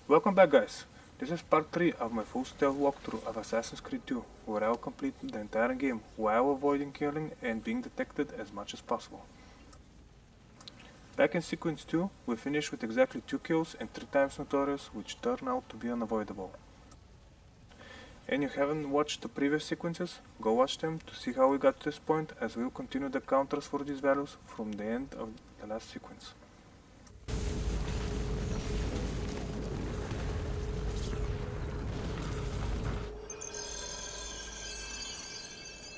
Welcome back, guys. This is part 3 of my full stealth walkthrough of Assassin's Creed 2, where I will complete the entire game while avoiding killing and being detected as much as possible. Back in sequence 2, we finished with exactly 2 kills and 3 times notorious, which turned out to be unavoidable. And you haven't watched the previous sequences? Go watch them to see how we got to this point, as we'll continue the counters for these values from the end of the last sequence.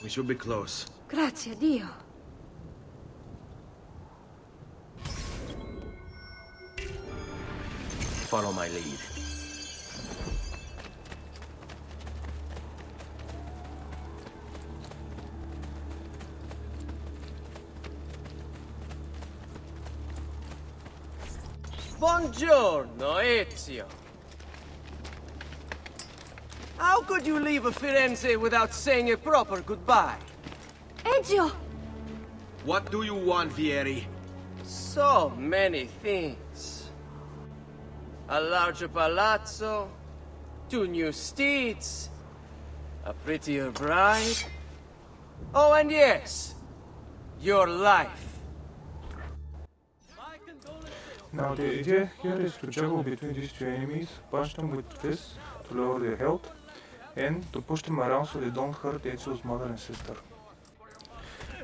We should be close. Grazie a Dio. Follow my lead. Buongiorno, Ezio. How could you leave Firenze without saying a proper goodbye? Ezio! What do you want, Vieri? So many things. A larger palazzo, 2 new steeds, a prettier bride. Oh, and yes, your life. Now the idea here is to juggle between these 2 enemies, punch them with fists to lower their health, and to push them around so they don't hurt Ezio's mother and sister.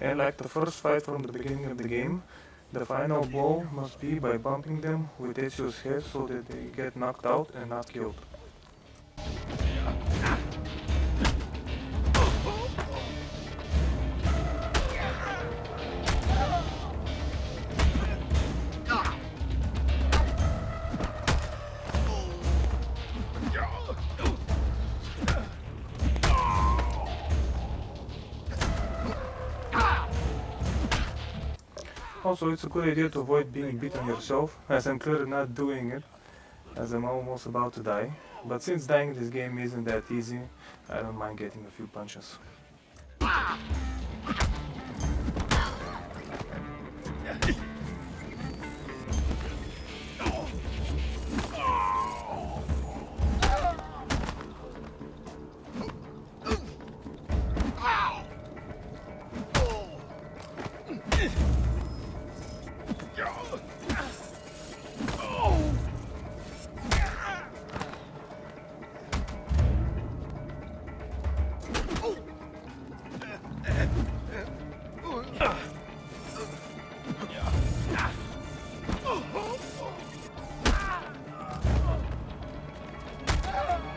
And like the first fight from the beginning of the game, the final blow must be by bumping them with Ezio's head so that they get knocked out and not killed. Also, it's a good idea to avoid being beaten yourself, as I'm clearly not doing it, as I'm almost about to die. But since dying in this game isn't that easy, I don't mind getting a few punches.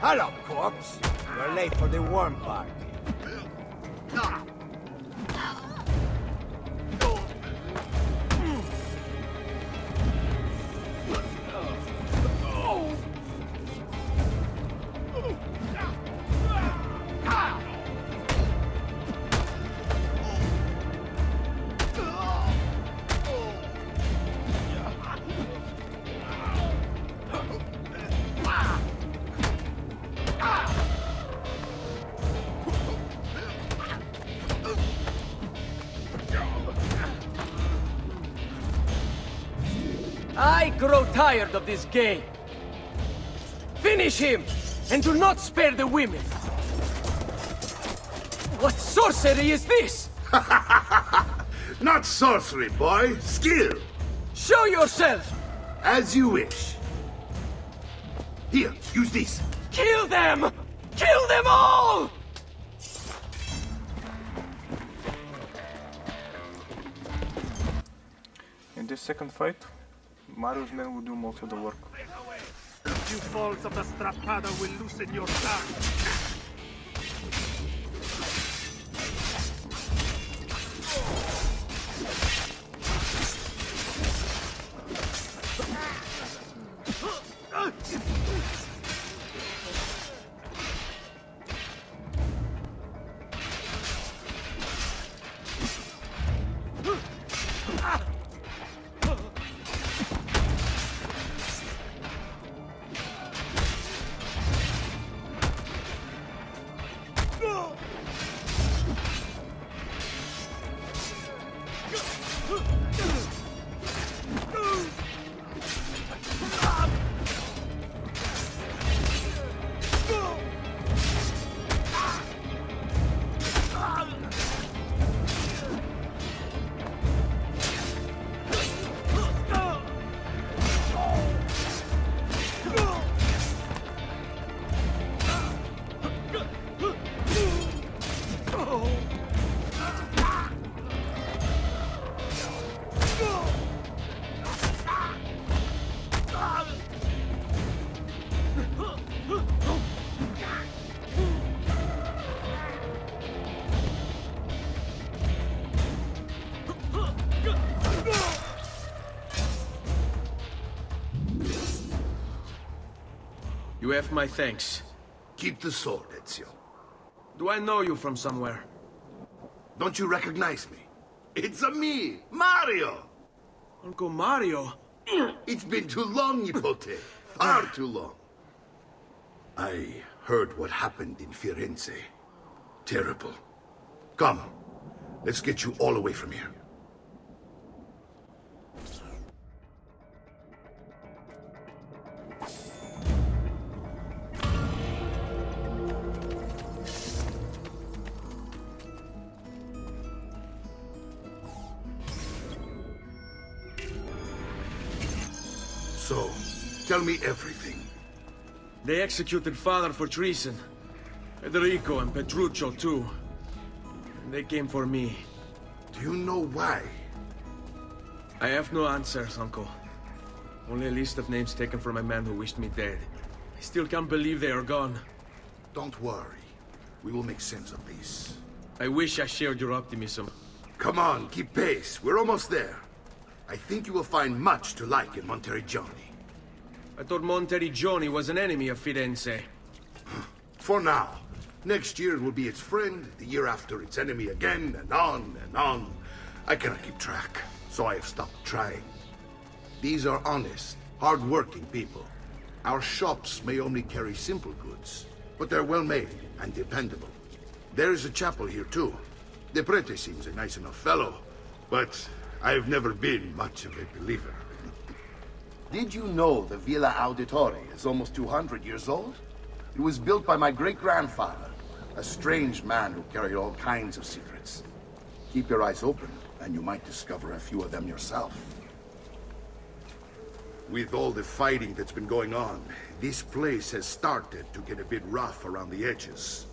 Hello, corpse. You're late for the worm party. I grow tired of this game. Finish him, and do not spare the women. What sorcery is this? Not sorcery, boy. Skill. Show yourself! As you wish. Here, use this. Kill them! Kill them all! In this second fight, Mario's men will do most of the work. You falls of the Strappada will loosen your tongue. You have my thanks. Keep the sword, Ezio. Do I know you from somewhere? Don't you recognize me? It's a me, Mario! Uncle Mario? It's been too long, Nipote. Far too long. I heard what happened in Firenze. Terrible. Come, let's get you all away from here. So, tell me everything. They executed Father for treason. Federico and Petruccio, too. And they came for me. Do you know why? I have no answers, Uncle. Only a list of names taken from a man who wished me dead. I still can't believe they are gone. Don't worry. We will make sense of this. I wish I shared your optimism. Come on, keep pace. We're almost there. I think you will find much to like in Monteriggioni. I thought Monteriggioni was an enemy of Firenze. For now. Next year it will be its friend, the year after its enemy again, and on and on. I cannot keep track, so I have stopped trying. These are honest, hard-working people. Our shops may only carry simple goods, but they're well-made and dependable. There is a chapel here, too. The prete seems a nice enough fellow, but I've never been much of a believer. Did you know the Villa Auditore is almost 200 years old? It was built by my great-grandfather, a strange man who carried all kinds of secrets. Keep your eyes open, and you might discover a few of them yourself. With all the fighting that's been going on, this place has started to get a bit rough around the edges.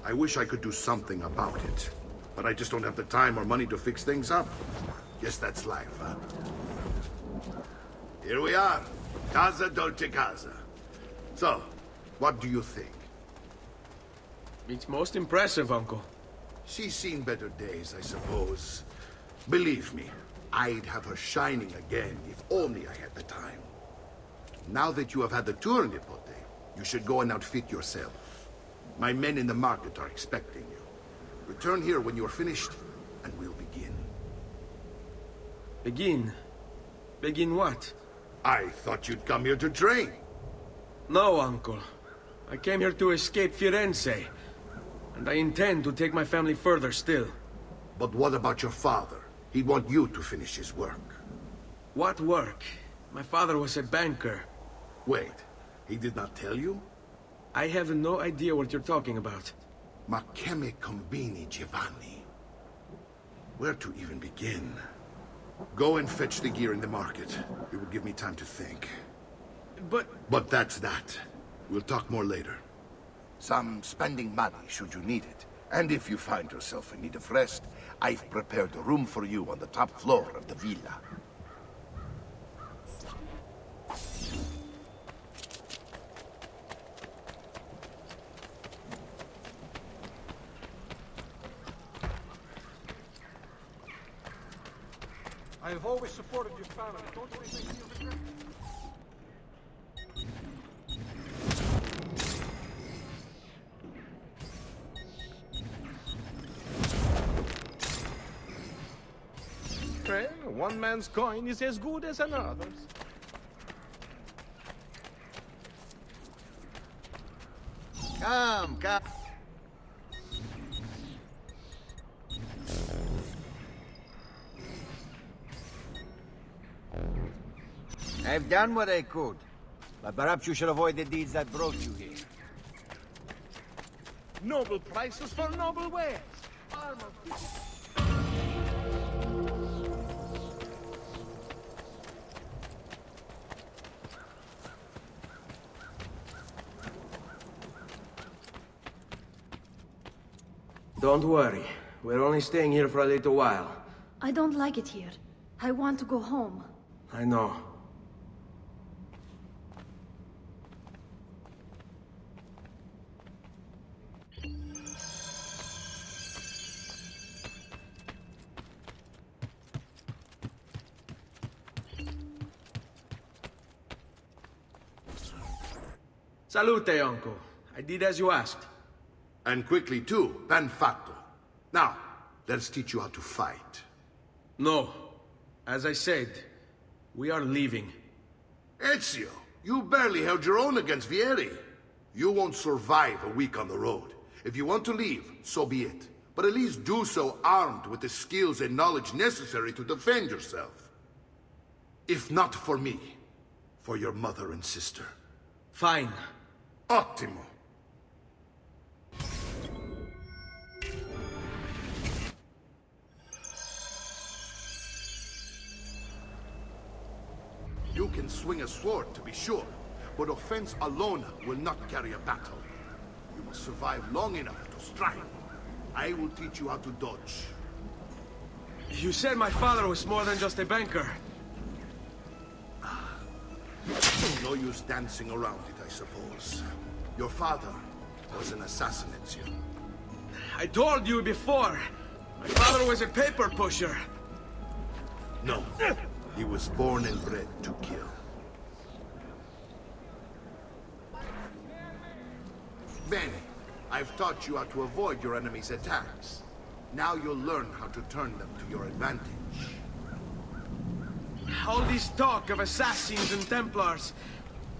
I wish I could do something about it, but I just don't have the time or money to fix things up. Guess that's life, huh? Here we are. Casa Dolce Casa. So, what do you think? It's most impressive, Uncle. She's seen better days, I suppose. Believe me, I'd have her shining again if only I had the time. Now that you have had the tour, Nipote, you should go and outfit yourself. My men in the market are expecting you. Return here when you are finished, and we'll begin. Begin? Begin what? I thought you'd come here to train. No, Uncle. I came here to escape Firenze. And I intend to take my family further still. But what about your father? He'd want you to finish his work. What work? My father was a banker. Wait, he did not tell you? I have no idea what you're talking about. Ma che me combini, Giovanni? Where to even begin? Go and fetch the gear in the market. It will give me time to think. But that's that. We'll talk more later. Some spending money should you need it. And if you find yourself in need of rest, I've prepared a room for you on the top floor of the villa. I have always supported your family. Don't you think you regret it? Well, one man's coin is as good as another's. Come. I've done what I could, but perhaps you should avoid the deeds that brought you here. Noble prices for noble wares. Armor. Don't worry. We're only staying here for a little while. I don't like it here. I want to go home. I know. Salute, uncle. I did as you asked. And quickly too, ben fatto. Now, let's teach you how to fight. No. As I said, we are leaving. Ezio, you barely held your own against Vieri. You won't survive a week on the road. If you want to leave, so be it. But at least do so armed with the skills and knowledge necessary to defend yourself. If not for me, for your mother and sister. Fine. Ottimo. You can swing a sword, to be sure, but offense alone will not carry a battle. You must survive long enough to strike. I will teach you how to dodge. You said my father was more than just a banker. No use dancing around it, I suppose. Your father was an assassin, Ezio. I told you before. My father was a paper pusher. No. He was born and bred to kill. Bene, I've taught you how to avoid your enemy's attacks. Now you'll learn how to turn them to your advantage. All this talk of assassins and Templars,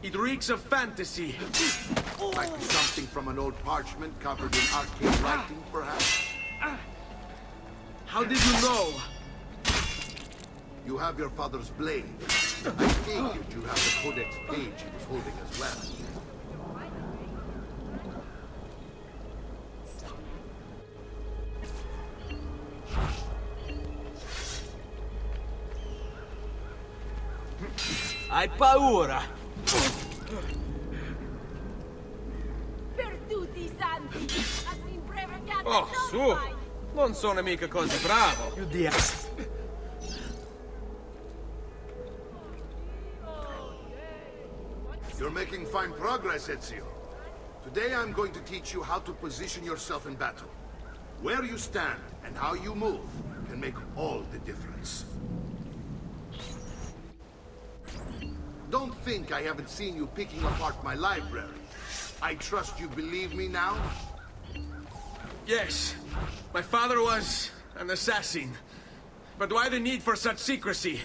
it reeks of fantasy. Might be something from an old parchment covered in arcane writing, perhaps? How did you know? You have your father's blade. I figured you have the codex page he was holding as well. Hai paura? Per tutti i santi! Oh, su! Non sono mica così bravo. You dear. You're making fine progress, Ezio. Today I'm going to teach you how to position yourself in battle. Where you stand and how you move can make all the difference. Don't think I haven't seen you picking apart my library. I trust you believe me now? Yes, my father was an assassin. But why the need for such secrecy?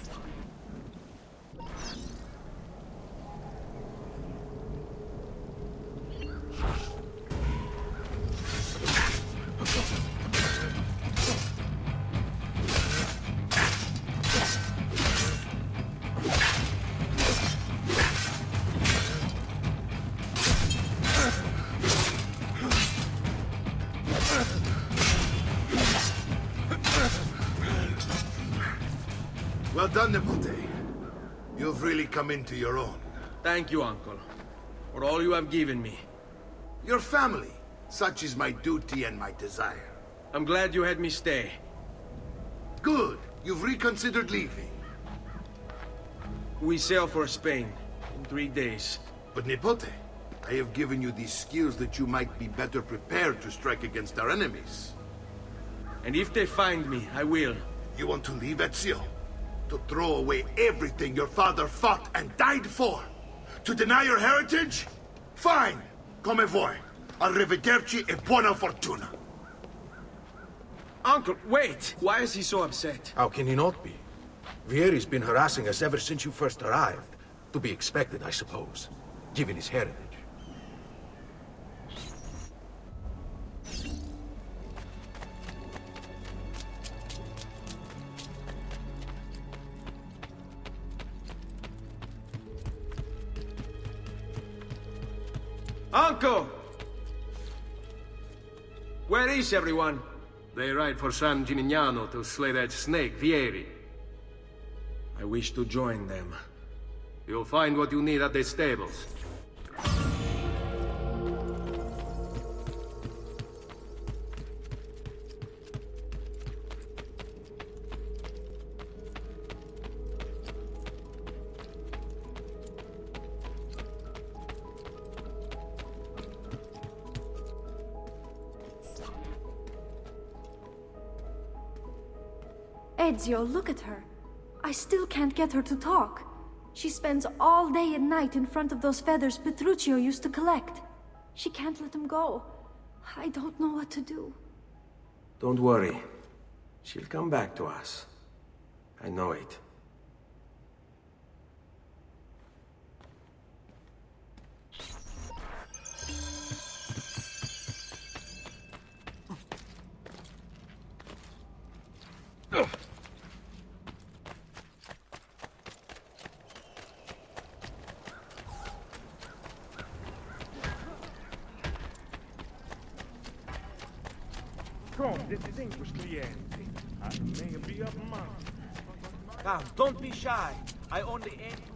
Well done, Nipote. You've really come into your own. Thank you, uncle, for all you have given me. Your family. Such is my duty and my desire. I'm glad you had me stay. Good. You've reconsidered leaving. We sail for Spain in 3 days. But Nipote, I have given you these skills that you might be better prepared to strike against our enemies. And if they find me, I will. You want to leave, Ezio? To throw away everything your father fought and died for? To deny your heritage? Fine! Come vuoi. Arrivederci e buona fortuna. Uncle, wait! Why is he so upset? How can he not be? Vieri's been harassing us ever since you first arrived. To be expected, I suppose, given his heritage. Uncle! Where is everyone? They ride for San Gimignano to slay that snake, Vieri. I wish to join them. You'll find what you need at the stables. Ezio, look at her. I still can't get her to talk. She spends all day and night in front of those feathers Petruchio used to collect. She can't let him go. I don't know what to do. Don't worry. She'll come back to us. I know it. Come, distinguished clienti. I may be of money. Come, don't be shy. I only aim to...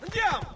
Andiamo!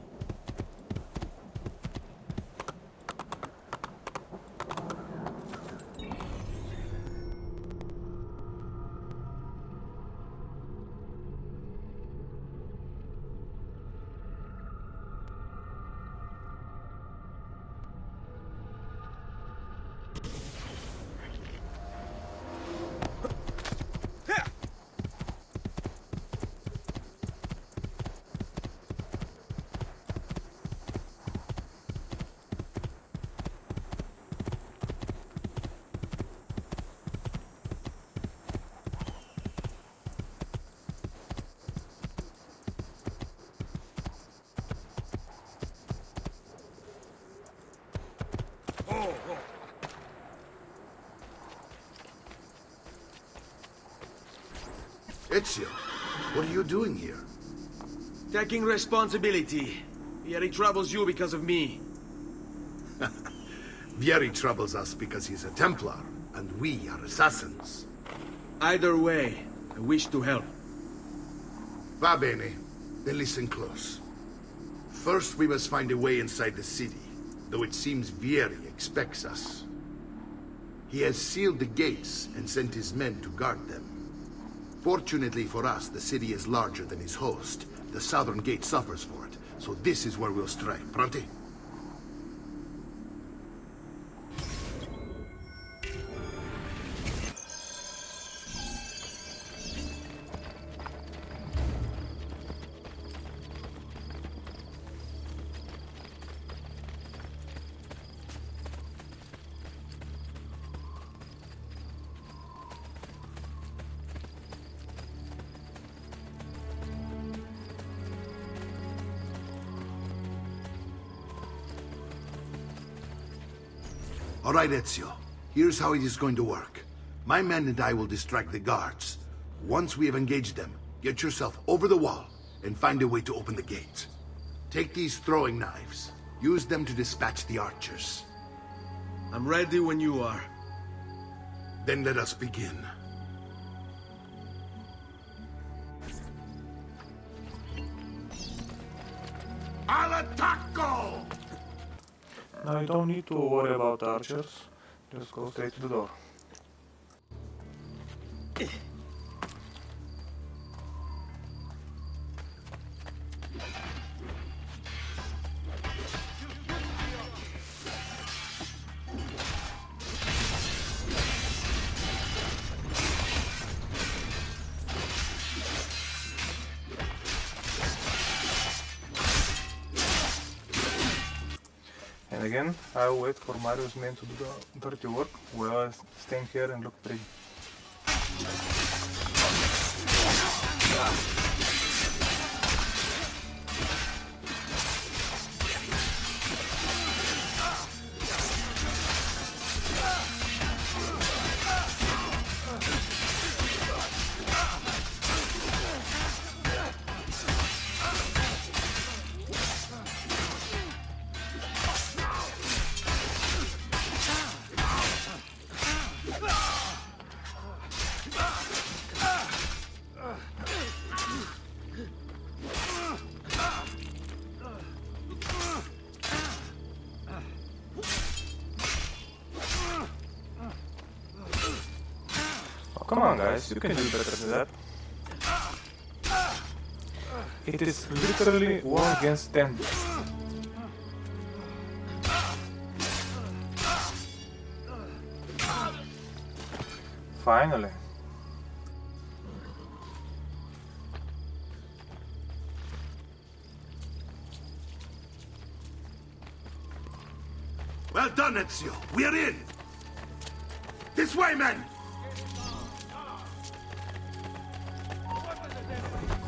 Ezio, what are you doing here? Taking responsibility. Vieri troubles you because of me. Vieri troubles us because he's a Templar, and we are assassins. Either way, I wish to help. Va bene. Then listen close. First, we must find a way inside the city, though it seems Vieri expects us. He has sealed the gates and sent his men to guard them. Fortunately for us, the city is larger than his host. The southern gate suffers for it, so this is where we'll strike. Pronti? All right, Ezio. Here's how it is going to work. My men and I will distract the guards. Once we have engaged them, get yourself over the wall and find a way to open the gate. Take these throwing knives. Use them to dispatch the archers. I'm ready when you are. Then let us begin. Al attacco! Now you don't need to worry about archers. Just go straight to the door. And again, I'll wait for Mario's men to do the dirty work while I stand here and look pretty. Come on, guys, you can do better than that. It is literally 1 against 10. Finally. Well done, Ezio. We're in. This way, men.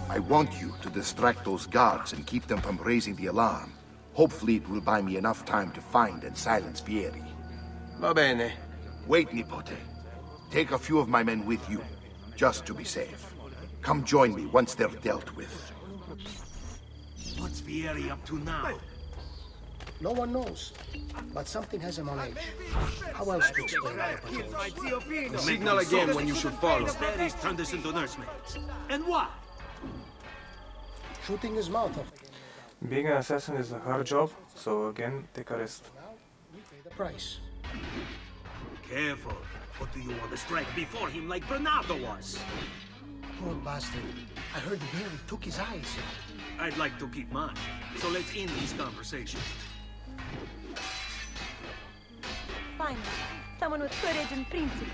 I want you to distract those guards and keep them from raising the alarm. Hopefully it will buy me enough time to find and silence Vieri. Va bene. Wait, Nipote. Take a few of my men with you, just to be safe. Come join me once they're dealt with. What's Vieri up to now? No one knows, but something has him on edge. How else to explain it? Signal again when you should follow. Vieri's turned us into nursemaids. And why? Shooting his mouth off again. Being an assassin is a hard job, so again, take a rest. Now, we pay the price. Careful. What do you want to strike before him like Bernardo was? Poor bastard. I heard Vieri took his eyes. I'd like to keep mine, so let's end this conversation. Finally, someone with courage and principles.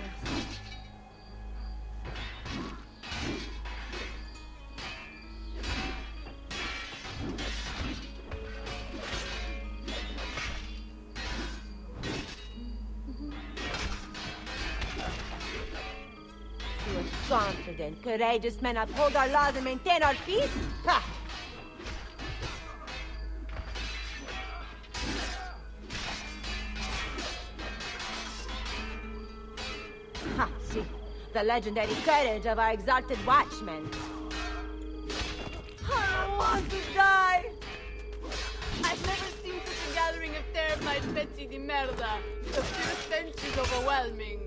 You confident, courageous men uphold our laws and maintain our peace? Ha! Ha, see, the legendary courage of our exalted watchmen. I don't want to die! I've never seen such a gathering of terrified pezzi di merda. The pure stench is overwhelming.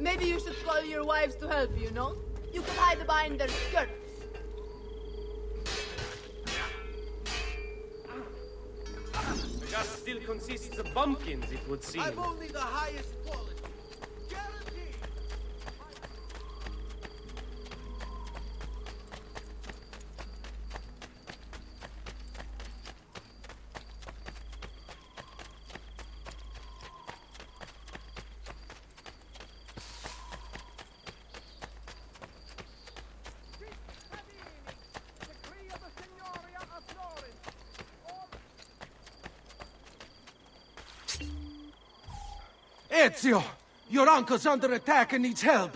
Maybe you should call your wives to help you, no? You could hide behind their skirts. The gas still consists of bumpkins, it would seem. I've only the highest quality. Ezio! Your uncle's under attack and needs help.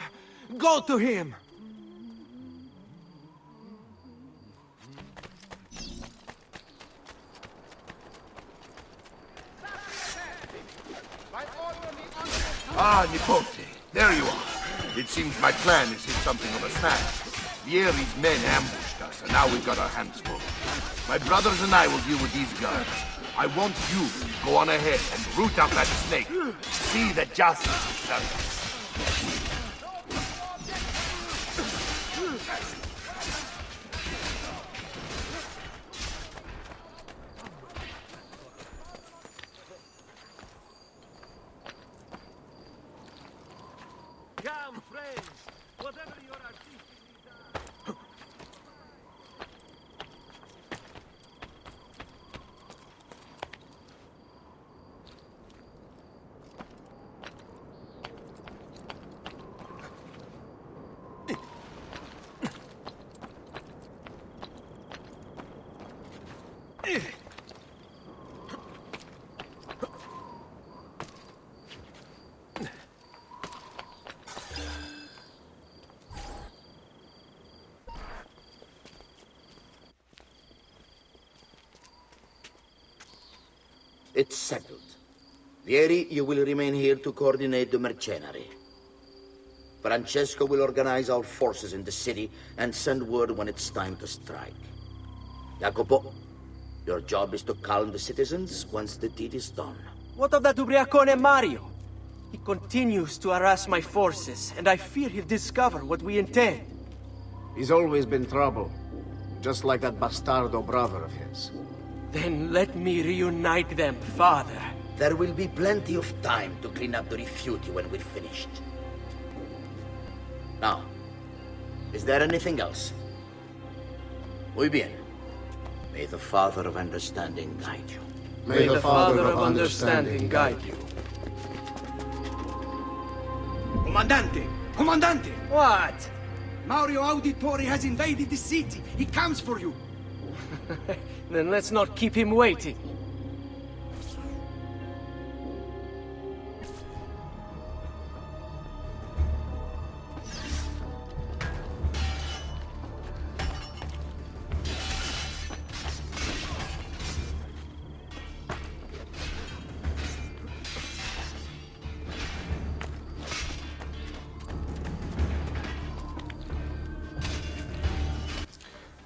Go to him! Ah, Nipote, there you are. It seems my plan has hit something of a snag. Vieri's men ambushed us, and now we've got our hands full. My brothers and I will deal with these guards. I want you to go on ahead and root out that snake. See that justice is served. Come, friends. Whatever your artistic desire. It's settled. Vieri, you will remain here to coordinate the mercenary. Francesco will organize our forces in the city and send word when it's time to strike. Jacopo, your job is to calm the citizens once the deed is done. What of that ubriacone Mario? He continues to harass my forces, and I fear he'll discover what we intend. He's always been trouble. Just like that bastardo brother of his. Then let me reunite them, father. There will be plenty of time to clean up the refuge when we're finished. Now, is there anything else? Muy bien. May the Father of Understanding guide you. May the Father of Understanding guide you. Comandante! Comandante! What? Mario Auditore has invaded the city. He comes for you. Then let's not keep him waiting.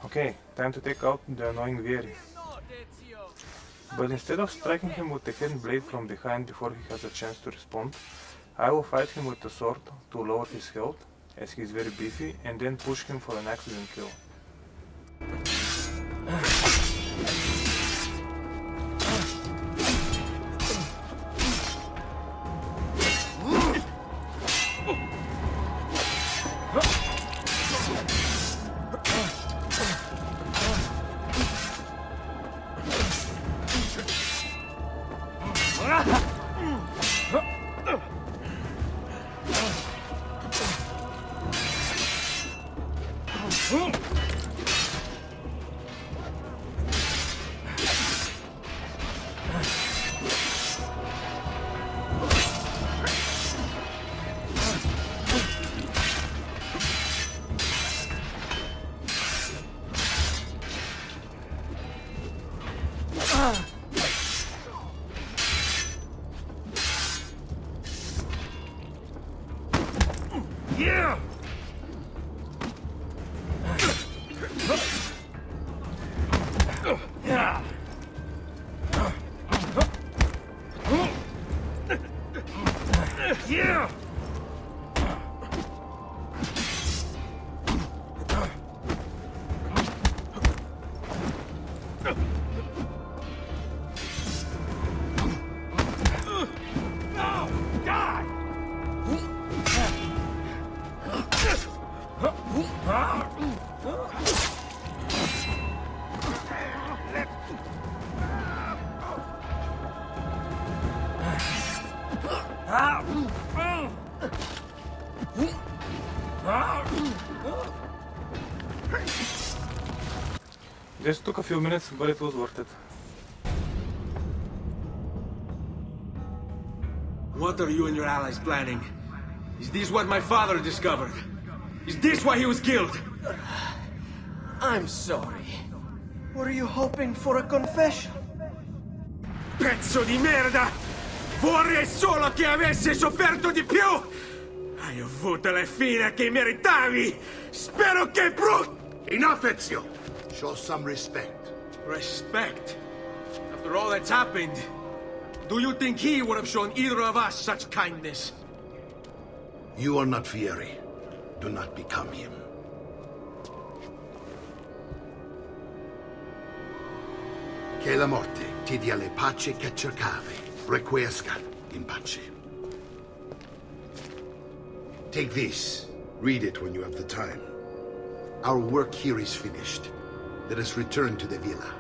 Okay, time to take out the annoying Vieri. But instead of striking him with the hidden blade from behind before he has a chance to respond, I will fight him with the sword to lower his health, as he is very beefy, and then push him for an accident kill. Yeah! Yeah! No! Die! This took a few minutes, but it was worth it. What are you and your allies planning? Is this what my father discovered? Is this why he was killed? I'm sorry. Were you hoping for a confession? Pezzo di merda! Vorrei solo che avessi sofferto di più! Hai avuto la fine che meritavi! Spero che Enough, Ezio! Show some respect. Respect? After all that's happened, do you think he would have shown either of us such kindness? You are not Vieri. Do not become him. Che la morte ti dia le pace che cercavi. Requiescat in pace. Take this. Read it when you have the time. Our work here is finished. Let us return to the villa.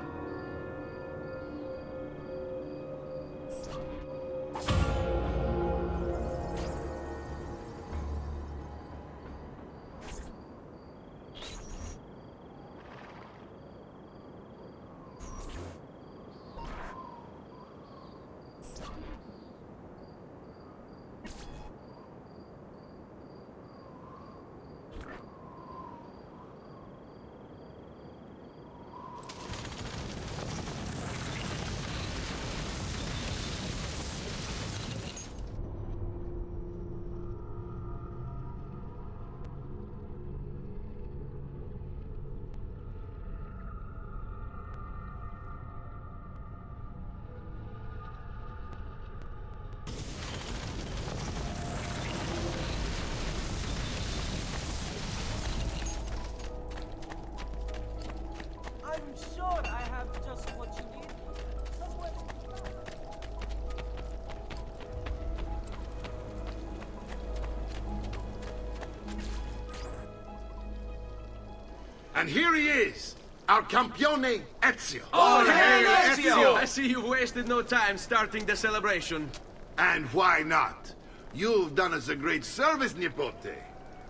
And here he is, our campione Ezio. Oh, hey, Ezio! I see you wasted no time starting the celebration. And why not? You've done us a great service, Nipote.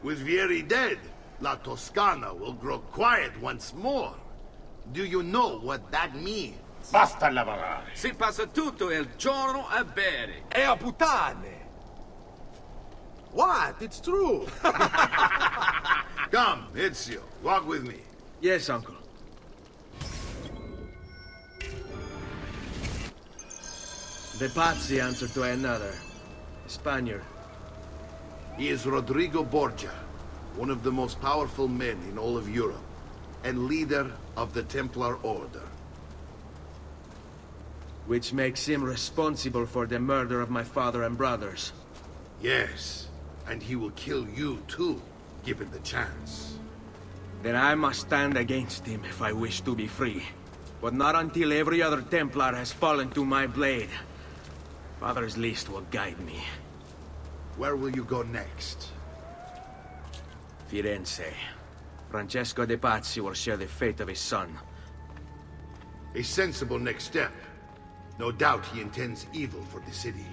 With Vieri dead, La Toscana will grow quiet once more. Do you know what that means? Basta lavorare. Si passa tutto il giorno a bere. E a puttane! What? It's true! Come, Ezio, walk with me. Yes, uncle. The Pazzi answer to another. A Spaniard. He is Rodrigo Borgia, one of the most powerful men in all of Europe, and leader of the Templar Order. Which makes him responsible for the murder of my father and brothers. Yes, and he will kill you too, given the chance. Then I must stand against him if I wish to be free. But not until every other Templar has fallen to my blade. Father's list will guide me. Where will you go next? Firenze. Francesco de Pazzi will share the fate of his son. A sensible next step. No doubt he intends evil for the city.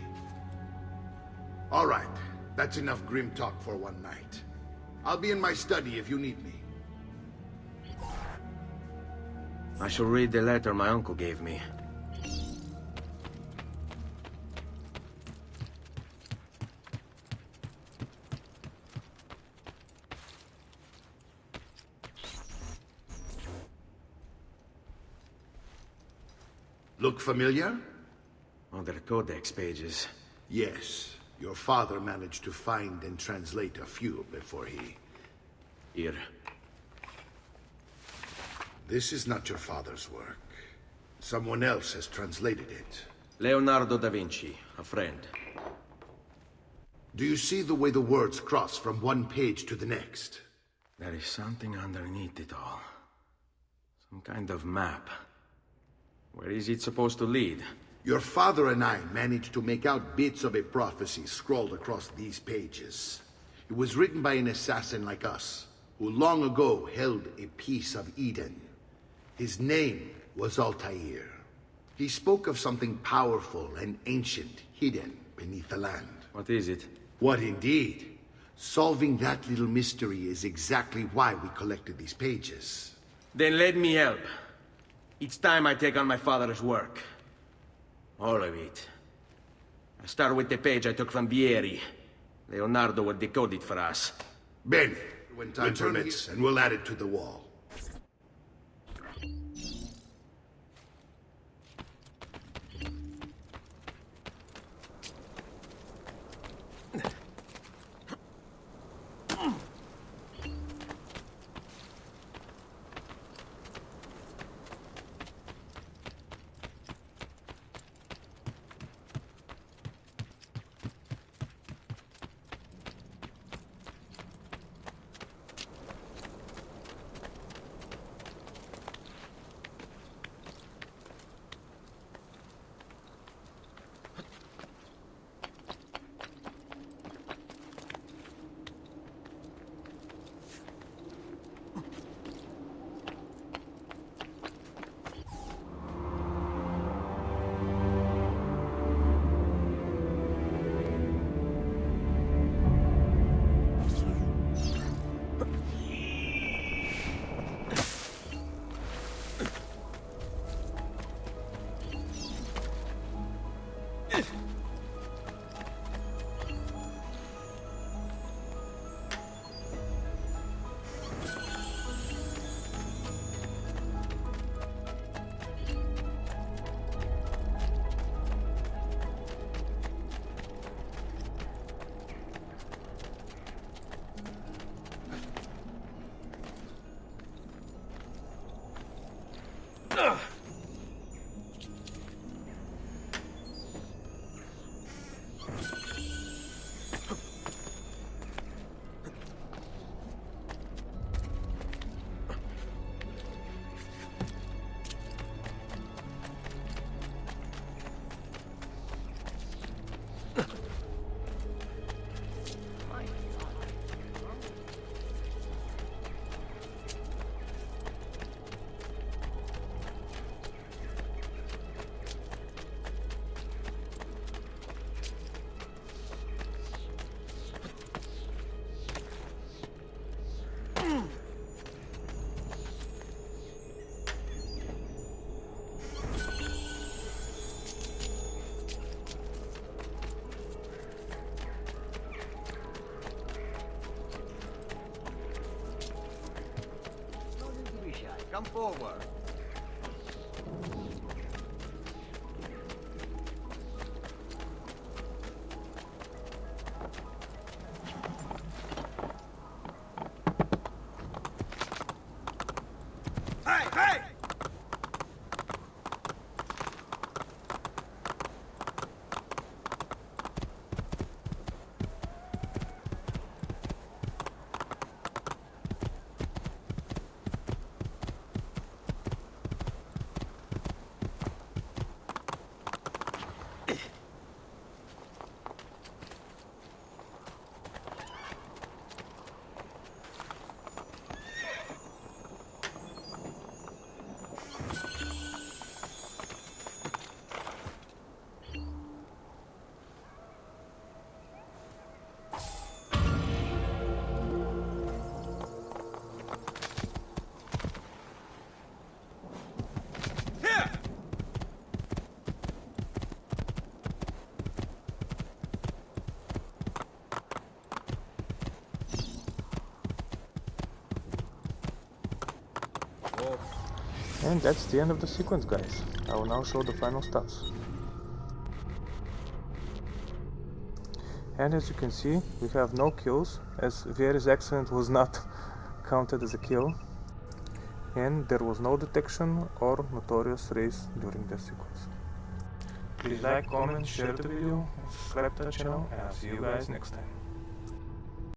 All right, that's enough grim talk for one night. I'll be in my study if you need me. I shall read the letter my uncle gave me. Look familiar? Other codex pages. Yes. Your father managed to find and translate a few before he... Here. This is not your father's work. Someone else has translated it. Leonardo da Vinci, a friend. Do you see the way the words cross from one page to the next? There is something underneath it all. Some kind of map. Where is it supposed to lead? Your father and I managed to make out bits of a prophecy scrawled across these pages. It was written by an assassin like us, who long ago held a piece of Eden. His name was Altair. He spoke of something powerful and ancient hidden beneath the land. What is it? What indeed? Solving that little mystery is exactly why we collected these pages. Then let me help. Each time I take on my father's work. All of it. I start with the page I took from Vieri. Leonardo will decode it for us. Bene, when time permits, and we'll add it to the wall. Come forward. Hey, hey! And that's the end of the sequence, guys. I will now show the final stats. And as you can see, we have no kills, as Vieri's accident was not counted as a kill. And there was no detection or notorious race during this sequence. Please like, comment, share the video, subscribe to the channel, and I'll see you guys next time.